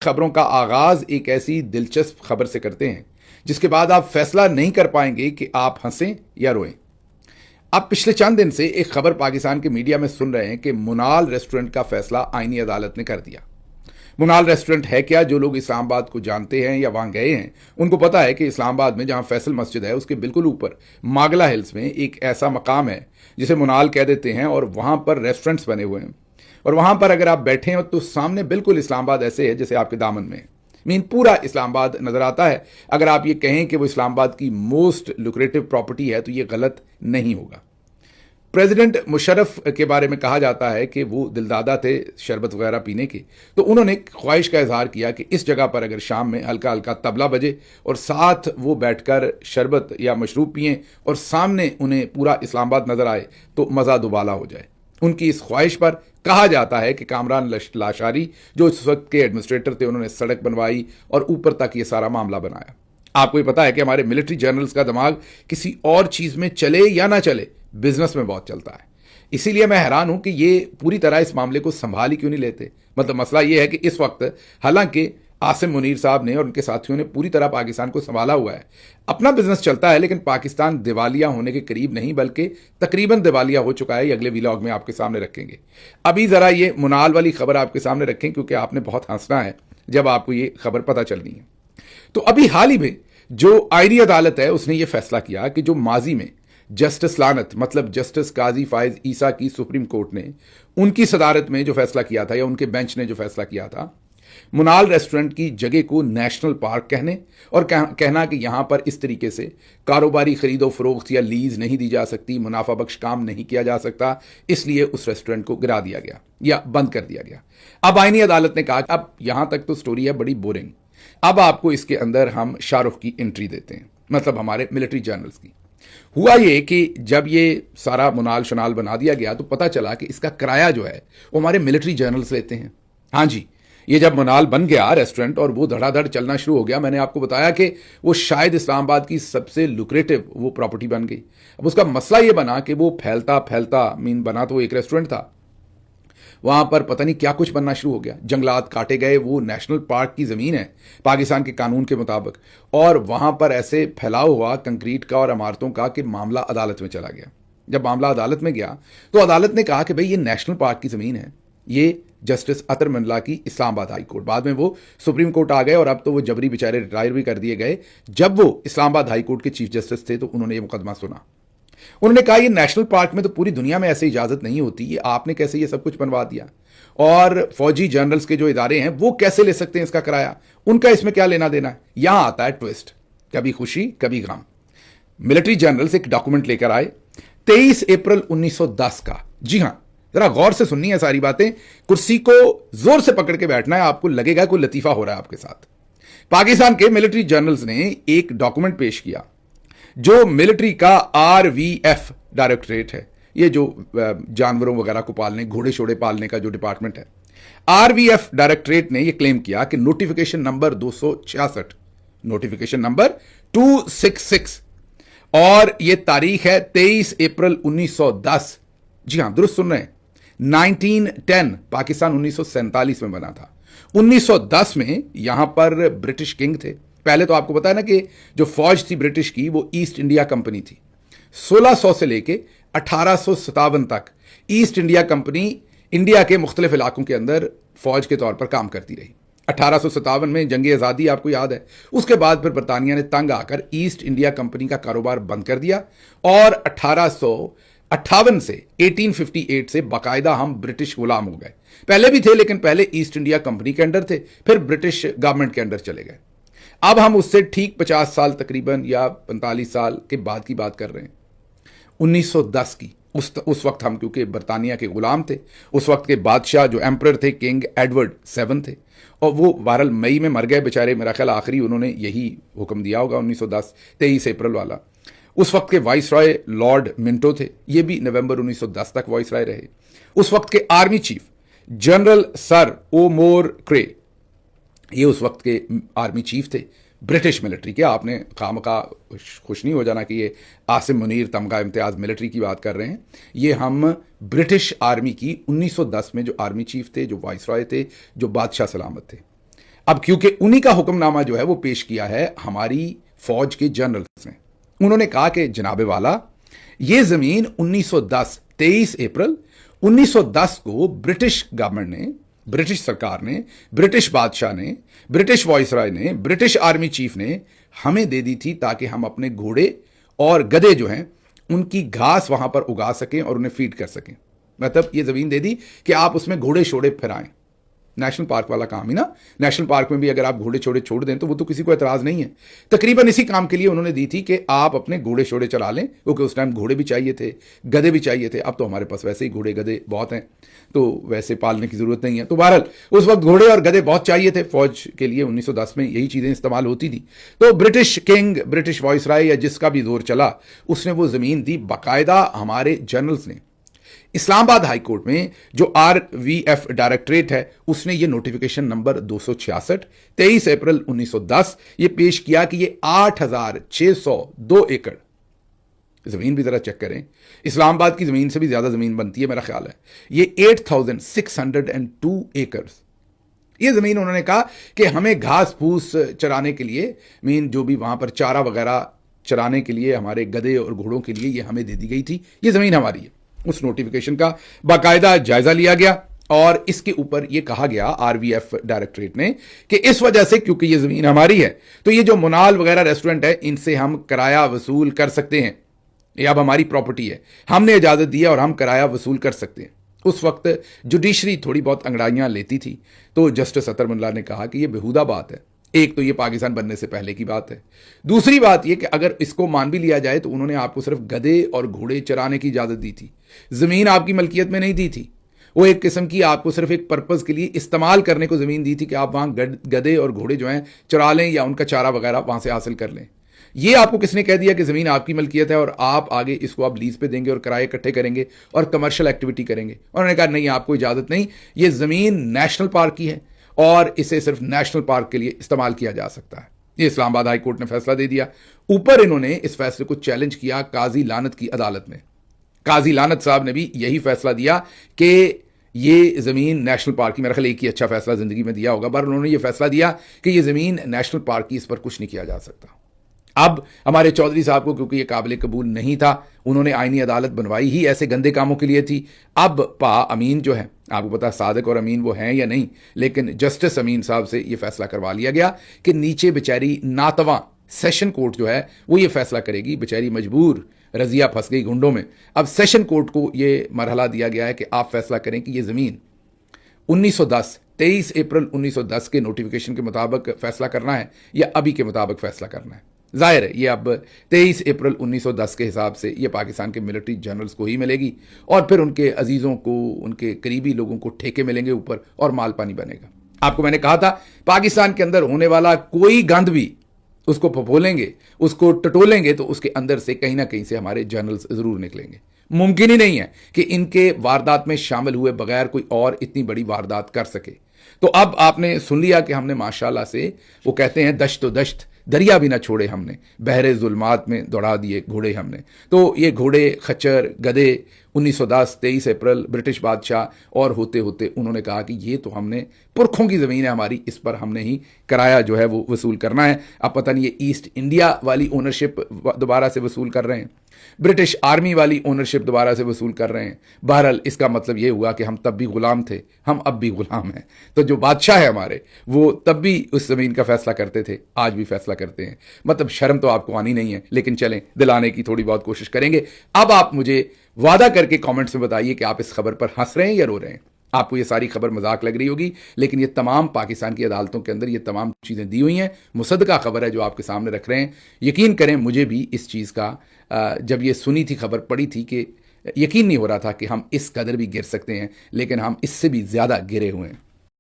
खबरों का आगाज एक ऐसी दिलचस्प खबर से करते हैं जिसके बाद आप फैसला नहीं कर पाएंगे कि आप हंसें या रोएं। आप पिछले चंद दिन से एक खबर पाकिस्तान के मीडिया में सुन रहे हैं कि मुनाल रेस्टोरेंट का फैसला आईनी अदालत ने कर दिया। मुनाल रेस्टोरेंट है क्या? जो लोग इस्लामाबाद को जानते हैं या वहां गए हैं उनको पता है कि इस्लामाबाद में जहां फैसल मस्जिद है उसके बिल्कुल ऊपर मागला हिल्स में एक ऐसा मकाम है जिसे मुनाल कह देते हैं, और वहां पर रेस्टोरेंट्स बने हुए हैं। और वहां पर अगर आप बैठे हो तो सामने बिल्कुल इस्लामाबाद ऐसे है जैसे आपके दामन में मीन पूरा इस्लामाबाद नजर आता है। अगर आप ये कहें कि वो इस्लामाबाद की मोस्ट लुक्रेटिव प्रॉपर्टी है तो ये गलत नहीं होगा। प्रेसिडेंट मुशर्रफ के बारे में कहा जाता है कि वो दिलदादा थे शरबत वगैरह पीने के, तो उन्होंने ख्वाहिश का इजहार किया कि इस जगह पर अगर शाम में हल्का हल्का तबला बजे और साथ वो बैठकर शरबत या मशरूब पिएं और सामने उन्हें पूरा इस्लामाबाद नजर आए तो मज़ा दुबाला हो जाए। उनकी इस ख्वाहिश पर कहा जाता है कि कामरान लाशारी जो इस वक्त के एडमिनिस्ट्रेटर थे उन्होंने सड़क बनवाई और ऊपर तक ये सारा मामला बनाया। आपको ये पता है कि हमारे मिलिट्री जनरल्स का दिमाग किसी और चीज में चले या ना चले, बिजनेस में बहुत चलता है। इसीलिए मैं हैरान हूं कि ये पूरी तरह इस मामले को संभाल ही क्यों नहीं लेते। मतलब मसला ये है कि इस वक्त हालांकि आसिम मुनीर साहब ने और उनके साथियों ने पूरी तरह पाकिस्तान को संभाला हुआ है, अपना बिजनेस चलता है, लेकिन पाकिस्तान दिवालिया होने के करीब नहीं बल्कि तकरीबन दिवालिया हो चुका है। ये अगले व्लॉग में आपके सामने रखेंगे। अभी जरा ये मुनाल वाली खबर आपके सामने रखें क्योंकि आपने बहुत हंसना है जब आपको ये खबर पता चलनी है। तो अभी हाल ही में जो आईनी अदालत है उसने ये फैसला किया कि जो माजी में जस्टिस लानत मतलब जस्टिस काजी फायज ईसा की सुप्रीम कोर्ट ने उनकी सदारत में जो फैसला किया था या उनके बेंच ने जो फैसला किया था, मुनाल रेस्टोरेंट की जगह को नेशनल पार्क कहने और कहना कि यहां पर इस तरीके से कारोबारी खरीदो फरोख्त या लीज नहीं दी जा सकती, मुनाफा बख्श काम नहीं किया जा सकता, इसलिए उस रेस्टोरेंट को गिरा दिया गया या बंद कर दिया गया। अब आईनी अदालत ने कहा अब यहां तक तो स्टोरी है बड़ी बोरिंग, अब आपको इसके अंदर हम शाहरुख की एंट्री देते हैं, मतलब हमारे मिलिट्री जनरल्स की। हुआ ये कि जब ये सारा मुनाल शनाल बना दिया गया तो पता चला कि इसका किराया जो है वो हमारे मिलिट्री जनरल्स लेते हैं। हाँ जी, ये जब मुनाल बन गया रेस्टोरेंट और वो धड़ाधड़ चलना शुरू हो गया, मैंने आपको बताया कि वो शायद इस्लामाबाद की सबसे लुक्रेटिव वो प्रॉपर्टी बन गई। अब उसका मसला ये बना कि वो फैलता फैलता बना तो एक रेस्टोरेंट था, वहां पर पता नहीं क्या कुछ बनना शुरू हो गया, जंगलात काटे गए, वो नेशनल पार्क की जमीन है पाकिस्तान के कानून के मुताबिक, और वहां पर ऐसे फैलाव हुआ कंक्रीट का और इमारतों का कि मामला अदालत में चला गया। जब मामला अदालत में गया तो अदालत ने कहा कि भाई ये नेशनल पार्क की जमीन है, ये जस्टिस अतर मंडला की इस्लामाबाद हाई कोर्ट, बाद में वो सुप्रीम कोर्ट आ गए और अब तो वो जबरी बेचारे रिटायर भी कर दिए गए। जब वो इस्लामाबाद हाई कोर्ट के चीफ जस्टिस थे तो उन्होंने ये मुकदमा सुना। उन्होंने कहा ये नेशनल पार्क में तो पूरी दुनिया में ऐसे इजाजत नहीं होती, ये आपने कैसे ये सब कुछ बनवा दिया, और फौजी जनरल्स के जो इदारे हैं वो कैसे ले सकते हैं इसका किराया, उनका इसमें क्या लेना देना है। यहां आता है ट्विस्ट, कभी खुशी कभी गम। मिलिट्री जनरल्स एक डॉक्यूमेंट लेकर आए 23 अप्रैल 1910 का। जी हां, जरा गौर से सुननी है सारी बातें, कुर्सी को जोर से पकड़ के बैठना है, आपको लगेगा कोई लतीफा हो रहा है आपके साथ। पाकिस्तान के मिलिट्री जनरल्स ने एक डॉक्यूमेंट पेश किया जो मिलिट्री का RVF डायरेक्टरेट है, ये जो जानवरों वगैरह को पालने, घोड़े शोड़े पालने का जो डिपार्टमेंट है, RVF डायरेक्टरेट ने यह क्लेम किया कि नोटिफिकेशन नंबर 266, नोटिफिकेशन नंबर 266, और यह तारीख है 23 अप्रैल 1910। जी हां, दुरुस्त सुन रहे हैं, 1910, पाकिस्तान 1947 में बना था। 1910 में यहां पर ब्रिटिश किंग थे। पहले तो आपको पता है ना कि जो फौज थी ब्रिटिश की वो ईस्ट इंडिया कंपनी थी। 1600 से लेके 1857 तक ईस्ट इंडिया कंपनी इंडिया के मुख्तलिफ इलाकों के अंदर फौज के तौर पर काम करती रही। 1857 में जंग आज़ादी आपको याद है, उसके बाद फिर बरतानिया ने तंग आकर ईस्ट इंडिया कंपनी का कारोबार बंद कर दिया और 1858 से 1858 से बाकायदा हम ब्रिटिश गुलाम हो गए। पहले भी थे लेकिन पहले ईस्ट इंडिया कंपनी के अंडर थे, फिर ब्रिटिश गवर्नमेंट के अंडर चले गए। अब हम उससे ठीक 50 साल तकरीबन या 45 साल के बाद की बात कर रहे हैं, 1910 की। उस वक्त हम क्योंकि बरतानिया के गुलाम थे, उस वक्त के बादशाह जो एम्परर थे किंग एडवर्ड 7 थे, और वो बहरहाल मई में मर गए बेचारे, मेरा ख्याल आखिरी उन्होंने यही हुक्म दिया होगा 1910 23 अप्रैल वाला। उस वक्त के वाइस रॉय लॉर्ड मिंटो थे, ये भी नवंबर 1910 तक वाइस रॉय रहे। उस वक्त के आर्मी चीफ जनरल सर ओमोर क्रे, ये उस वक्त के आर्मी चीफ थे ब्रिटिश मिलिट्री के। आपने खामखा खुश नहीं हो जाना कि ये आसिम मुनीर तमगा इम्तियाज मिलिट्री की बात कर रहे हैं, ये हम ब्रिटिश आर्मी की 1910 में जो आर्मी चीफ थे, जो वाइस रॉय थे, जो बादशाह सलामत थे। अब क्योंकि उन्हीं का हुक्मनामा जो है वो पेश किया है हमारी फौज के जनरल्स ने, उन्होंने कहा कि जनाबे वाला, ये जमीन 1910 23 अप्रैल 1910 को ब्रिटिश गवर्नमेंट ने, ब्रिटिश सरकार ने, ब्रिटिश बादशाह ने, ब्रिटिश वाइसराय ने, ब्रिटिश आर्मी चीफ ने हमें दे दी थी ताकि हम अपने घोड़े और गधे जो हैं उनकी घास वहां पर उगा सकें और उन्हें फीड कर सकें। मतलब ये जमीन दे दी कि आप उसमें घोड़े शोड़े फिराएं। नेशनल पार्क वाला काम ही ना, नेशनल पार्क में भी अगर आप घोड़े छोड़े छोड़ दें तो वो तो किसी को एतराज नहीं है। तकरीबन इसी काम के लिए उन्होंने दी थी कि आप अपने घोड़े शोड़े चला लें, क्योंकि उस टाइम घोड़े भी चाहिए थे, गधे भी चाहिए थे। अब तो हमारे पास वैसे ही घोड़े गधे बहुत हैं, तो वैसे पालने की जरूरत नहीं है। तो बहरहाल उस वक्त घोड़े और गधे बहुत चाहिए थे फौज के लिए, 1910 में यही चीजें इस्तेमाल होती थी। तो ब्रिटिश किंग, ब्रिटिश वाइसराय या जिसका भी जोर चला, उसने वो जमीन दी। बाकायदा हमारे जनरल्स ने इस्लामाबाद हाई कोर्ट में जो RVF डायरेक्टरेट है उसने ये नोटिफिकेशन नंबर 266 23 अप्रैल 1910 ये पेश किया कि ये 8,602 एकड़ जमीन, भी जरा चेक करें, इस्लामाबाद की जमीन से भी ज्यादा जमीन बनती है मेरा ख्याल है, ये 8,602 एकर्स ये जमीन उन्होंने कहा कि हमें घास फूस चराने के लिए, मीन जो भी वहां पर चारा वगैरह चराने के लिए हमारे गधे और घोड़ों के लिए ये हमें दे दी गई थी, ये जमीन हमारी है। उस नोटिफिकेशन का बाकायदा जायजा लिया गया और इसके ऊपर यह कहा गया RVF डायरेक्टरेट ने कि इस वजह से, क्योंकि यह जमीन हमारी है, तो ये जो मुनाल वगैरह रेस्टोरेंट है इनसे हम किराया वसूल कर सकते हैं। ये अब हमारी प्रॉपर्टी है, हमने इजाजत दी है और हम किराया वसूल कर सकते हैं। उस वक्त जुडिशरी थोड़ी बहुत अंगड़ाइयां लेती थी, तो जस्टिस अतर मुल्ला ने कहा कि यह बेहुदा बात है। एक तो ये पाकिस्तान बनने से पहले की बात है, दूसरी बात यह कि अगर इसको मान भी लिया जाए तो उन्होंने आपको सिर्फ गधे और घोड़े चराने की इजाजत दी थी, जमीन आपकी मलकियत में नहीं दी थी। वो एक किस्म की आपको सिर्फ एक पर्पज के लिए इस्तेमाल करने को जमीन दी थी कि आप वहां गधे और घोड़े जो हैं चरा लें या उनका चारा वगैरह वहां से हासिल कर लें। ये आपको किसने कह दिया कि जमीन आपकी मलकियत है और आप आगे इसको आप लीज पे देंगे और किराए इकट्ठे करेंगे और कमर्शियल एक्टिविटी करेंगे? उन्होंने कहा नहीं, आपको इजाजत नहीं, ये जमीन नेशनल पार्क की है और इसे सिर्फ नेशनल पार्क के लिए इस्तेमाल किया जा सकता है। ये इस्लामाबाद हाई कोर्ट ने फैसला दे दिया। ऊपर इन्होंने इस फैसले को चैलेंज किया काजी लानत की अदालत में। काजी लानत साहब ने भी यही फैसला दिया कि ये जमीन नेशनल पार्क की, मेरा ख्याल एक ही अच्छा फैसला जिंदगी में दिया होगा, पर उन्होंने ये फैसला दिया कि ये जमीन नेशनल पार्क की, इस पर कुछ नहीं किया जा सकता। अब हमारे चौधरी साहब को क्योंकि ये काबिल कबूल नहीं था, उन्होंने आईनी अदालत बनवाई ही ऐसे गंदे कामों के लिए थी। अब पा अमीन जो है, आपको पता सादिक और अमीन वो हैं या नहीं, लेकिन जस्टिस अमीन साहब से ये फैसला करवा लिया गया कि नीचे बेचारी नातवा सेशन कोर्ट जो है वो ये फैसला करेगी। बेचारी मजबूर रजिया फंस गई घुंडों में। अब सेशन कोर्ट को ये मरहला दिया गया है कि आप फैसला करें कि ये जमीन 1910 23 अप्रैल 1910 के नोटिफिकेशन के मुताबिक फैसला करना है या अभी के मुताबिक फैसला करना है। जाहिर है ये अब 23 अप्रैल 1910 के हिसाब से ये पाकिस्तान के मिलिट्री जनरल्स को ही मिलेगी और फिर उनके अजीज़ों को, उनके करीबी लोगों को ठेके मिलेंगे ऊपर और माल पानी बनेगा। आपको मैंने कहा था पाकिस्तान के अंदर होने वाला कोई गंद भी उसको फफोलेंगे, उसको टटोलेंगे तो उसके अंदर से कहीं ना कहीं से हमारे जनरल्स जरूर निकलेंगे। मुमकिन ही नहीं है कि इनके वारदात में शामिल हुए बगैर कोई और इतनी बड़ी वारदात कर सके। तो अब आपने सुन लिया कि हमने माशाल्लाह से, वो कहते हैं दश्त तो दश्त, दरिया भी ना छोड़े हमने, बहरे जुल्मात में दौड़ा दिए घोड़े हमने। तो ये घोड़े, खच्चर, गधे 1910 23 अप्रैल ब्रिटिश बादशाह और होते होते उन्होंने कहा कि ये तो हमने पुरखों की ज़मीन है हमारी, इस पर हमने ही किराया जो है वो वसूल करना है। अब पता नहीं ये ईस्ट इंडिया वाली ओनरशिप दोबारा से वसूल कर रहे हैं, ब्रिटिश आर्मी वाली ओनरशिप दोबारा से वसूल कर रहे हैं। बहरहाल इसका मतलब ये हुआ कि हम तब भी गुलाम थे, हम अब भी गुलाम हैं। तो जो बादशाह है हमारे, वो तब भी उस ज़मीन का फैसला करते थे, आज भी फैसला करते हैं। मतलब शर्म तो आपको आनी नहीं है, लेकिन चलें दिलाने की थोड़ी बहुत कोशिश करेंगे। अब आप मुझे वादा करके कमेंट्स में बताइए कि आप इस खबर पर हंस रहे हैं या रो रहे हैं। आपको ये सारी खबर मजाक लग रही होगी, लेकिन ये तमाम पाकिस्तान की अदालतों के अंदर ये तमाम चीज़ें दी हुई हैं। मुसद्दका खबर है जो आपके सामने रख रहे हैं। यकीन करें, मुझे भी इस चीज़ का जब ये सुनी थी, खबर पड़ी थी, कि यकीन नहीं हो रहा था कि हम इस कदर भी गिर सकते हैं, लेकिन हम इससे भी ज़्यादा गिरे हुए हैं।